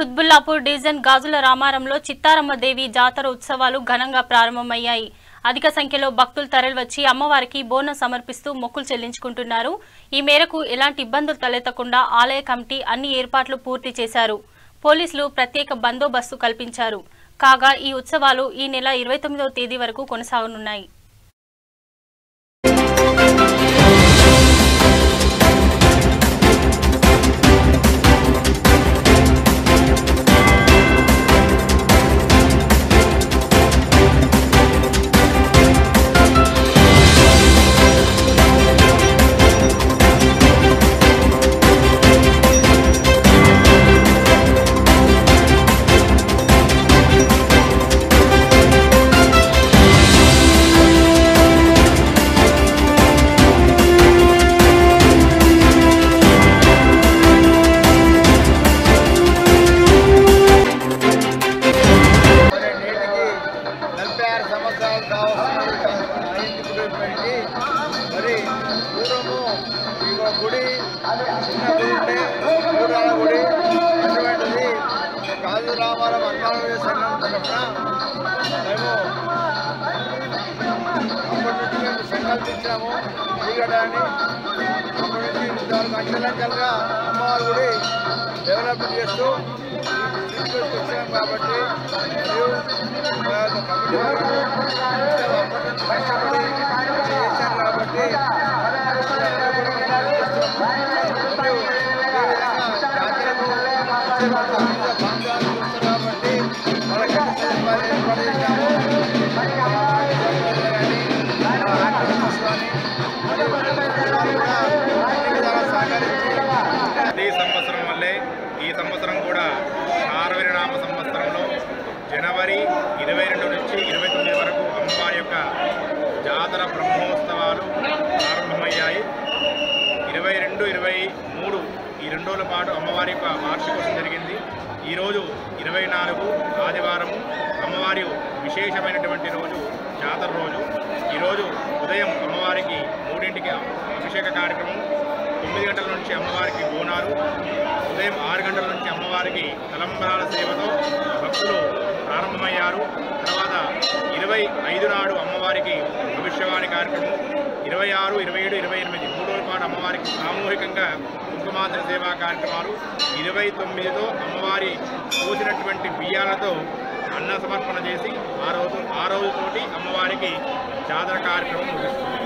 Quthbullapur division గాజుల రామారంలో చిత్తారమ్మ దేవి జాతర ఉత్సవాలు ఘనంగా ప్రారంభమయ్యాయి. అధిక సంఖ్యలో భక్తులు తరలివచ్చి అమ్మవారికి బోనం సమర్పిస్తూ మొక్కులు చెల్లించుకుంటున్నారు. ఈ మేరకు ఎలాంటి ఇబ్బందులు తలెత్తకుండా ఆలయ కమిటీ అన్ని ఏర్పాట్లు పూర్తి చేశారు. పోలీసులు ప్రత్యేక బందోబస్తు కల్పించారు. కాగా ఈ ఉత్సవాలు ఈ నెల 29వ తేదీ వరకు కొనసాగనున్నాయి. మరి పూర్వము గుడి చిన్న గుడి ఉంటే మూడాల గుడి అటువంటిది గాజు రామారం అన్నాడు సంఘం తరఫున మేము అప్పటి నుంచి మేము సంకల్పించాము దిగడాన్ని. అప్పటి నుంచి ఇంతవరకు అంచెలంచెలుగా అమ్మవారి గుడి డెవలప్మెంట్ చేస్తూ వచ్చాం కాబట్టి మరియు కమిటీ వారు అప్పటి నుంచి కష్టపడి చేశారు కాబట్టి జాతరకు బాగా చూస్తారు కాబట్టి మన గట్టి సదుపాయాలు ఏర్పాటు చేశాము. ఈ సంవత్సరం వల్లే ఈ సంవత్సరం కూడా శార్వరినామ సంవత్సరంలో జనవరి 22 నుంచి 29 వరకు అమ్మవారి యొక్క జాతర బ్రహ్మోత్సవాలు ప్రారంభమయ్యాయి. 22, 23 ఈ 2 రోజుల పాటు అమ్మవారి యొక్క వార్షికోత్సవం జరిగింది. ఈరోజు 24 ఆదివారము అమ్మవారి విశేషమైనటువంటి రోజు, జాతర రోజు. ఈరోజు ఉదయం అమ్మవారికి 3ంటికి అభిషేక కార్యక్రమం, 9 గంటల నుంచి అమ్మవారికి బోనాలు, ఉదయం 6 గంటల నుంచి అమ్మవారికి తలంబ్రాల సేవతో భక్తులు ప్రారంభమయ్యారు. తర్వాత 25 నాడు అమ్మవారికి అభిషేకాని కార్యక్రమం, 26, 27, 28 3 రోజుల పాటు అమ్మవారికి సామూహికంగా కుంకుమార్చన సేవా కార్యక్రమాలు, 29తో అమ్మవారి పోసినటువంటి బియ్యాలతో అన్న సమర్పణ చేసి ఆ రోజుతోటి అమ్మవారికి జాతర కార్యక్రమం ముగిస్తుంది.